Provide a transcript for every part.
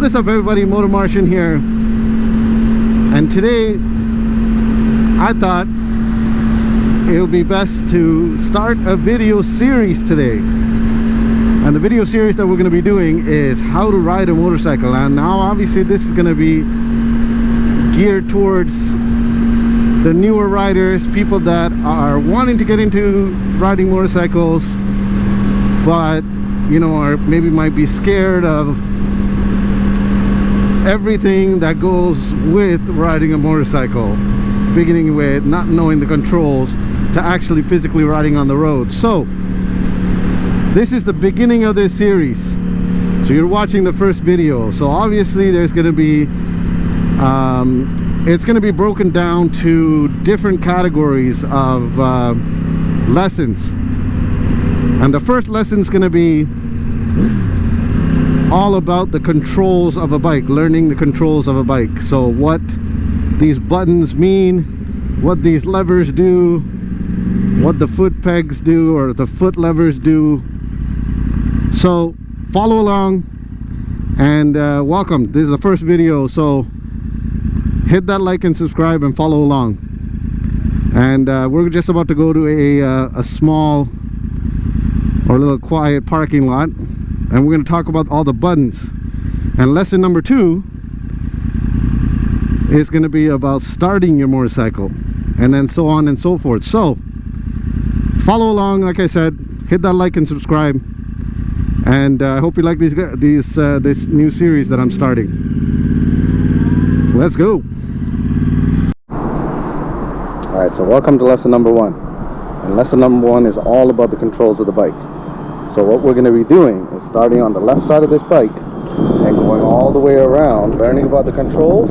What is up, everybody? Motor Martian here, and today I thought it would be best to start a video series today. And the video series that we're going to be doing is how to ride a motorcycle. And now obviously this is going to be geared towards the newer riders, people that are wanting to get into riding motorcycles, but you know, or maybe might be scared of everything that goes with riding a motorcycle, beginning with not knowing the controls to actually physically riding on the road. So this is the beginning of this series. So you're watching the first video. So obviously there's going to be it's going to be broken down to different categories of lessons. And the first lesson is going to be all about the controls of a bike, learning the controls of a bike. So what these buttons mean, what these levers do, what the foot pegs do or the foot levers do. So follow along and welcome. This is the first video, so hit that like and subscribe and follow along. And we're just about to go to a small or a little quiet parking lot, and we're going to talk about all the buttons. And lesson number 2 is going to be about starting your motorcycle, and then so on and so forth. So follow along. Like I said, hit that like and subscribe, and I hope you like this new series that I'm starting. Let's go. Alright, so welcome to lesson number 1. And lesson number 1 is all about the controls of the bike. So what we're going to be doing is starting on the left side of this bike and going all the way around, learning about the controls,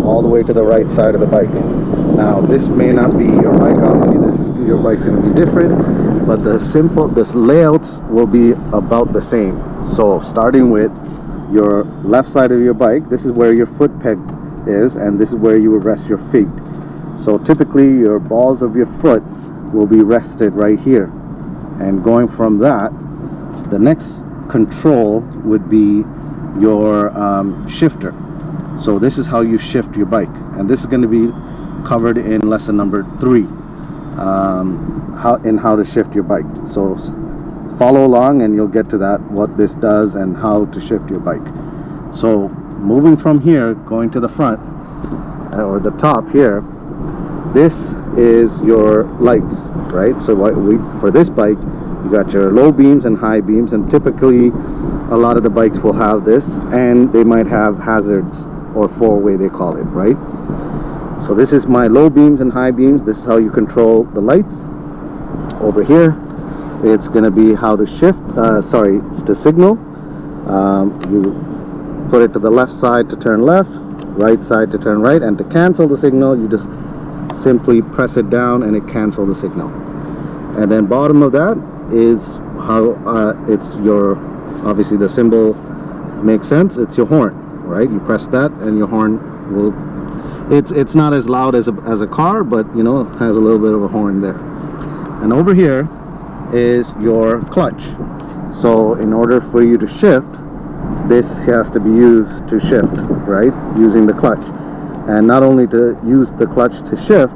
all the way to the right side of the bike. Now this may not be your bike, obviously your bike's going to be different, but the layouts will be about the same. So starting with your left side of your bike, this is where your foot peg is, and this is where you will rest your feet. So typically your balls of your foot will be rested right here, and going from that, the next control would be your shifter. So this is how you shift your bike, and this is going to be covered in lesson number 3, how to shift your bike. So follow along and you'll get to that, what this does and how to shift your bike. So moving from here, going to the front or the top here, this is your lights, right? So for this bike, you got your low beams and high beams, and typically a lot of the bikes will have this, and they might have hazards or 4-way they call it, right? So this is my low beams and high beams. This is how you control the lights. Over here it's going to be how to shift, it's to signal. You put it to the left side to turn left, right side to turn right, and to cancel the signal you just simply press it down and it cancels the signal. And then bottom of that is how it's your, obviously the symbol makes sense, it's your horn, right? You press that and your horn will, it's not as loud as a car, but you know, it has a little bit of a horn there. And over here is your clutch. So in order for you to shift, this has to be used to shift, right? Using the clutch. And not only to use the clutch to shift,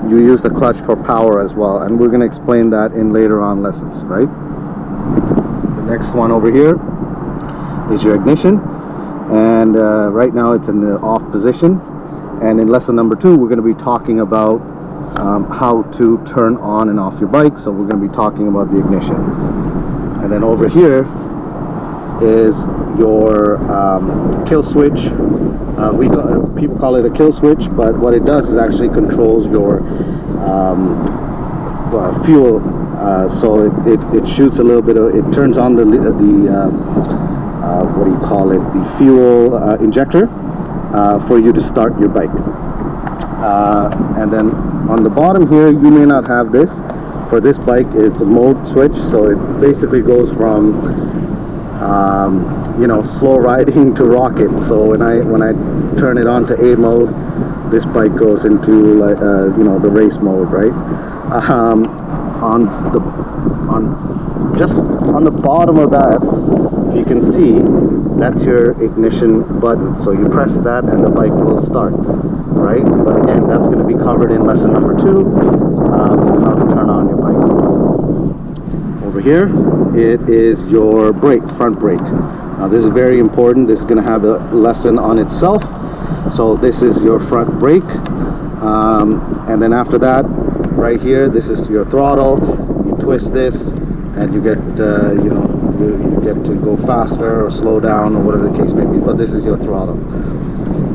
you use the clutch for power as well, and we're going to explain that in later on lessons, right? The next one over here is your ignition, and right now it's in the off position. And in lesson number 2, we're going to be talking about how to turn on and off your bike. So we're going to be talking about the ignition. And then over here is your kill switch. People call it a kill switch, but what it does is actually controls your fuel. So it shoots a little bit of, it turns on the what do you call it, the fuel injector for you to start your bike. And then on the bottom here, you may not have this. For this bike, it's a mode switch, so it basically goes from you know, slow riding to rocket. So when I turn it on to A mode, this bike goes into like you know, the race mode, right? Just on the bottom of that, if you can see, that's your ignition button. So you press that and the bike will start, right? But again, that's going to be covered in lesson number 2, how to turn on your bike. Over here, it is your brake, front brake. Now this is very important. This is going to have a lesson on itself. So this is your front brake, and then after that, right here, this is your throttle. You twist this, and you get, you get to go faster or slow down or whatever the case may be. But this is your throttle.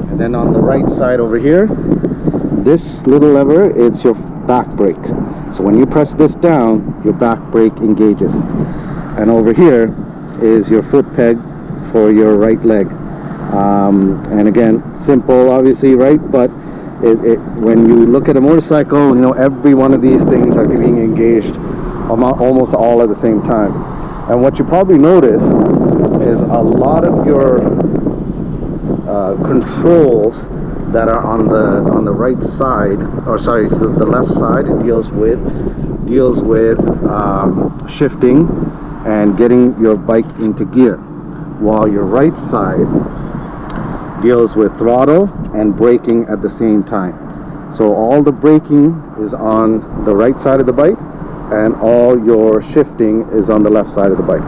And then on the right side over here, this little lever, it's your back brake. So when you press this down, your back brake engages. And over here is your foot peg for your right leg. And again, simple obviously, right? But when you look at a motorcycle, every one of these things are being engaged almost all at the same time. And what you probably notice is a lot of your controls that are on the right side, or sorry, the left side, it deals with shifting and getting your bike into gear, while your right side deals with throttle and braking at the same time. So all the braking is on the right side of the bike, and all your shifting is on the left side of the bike.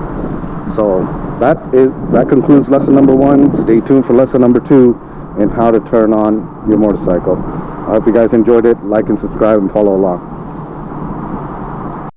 So that concludes lesson number 1. Stay tuned for lesson number 2 in how to turn on your motorcycle. I hope you guys enjoyed it. Like and subscribe and follow along.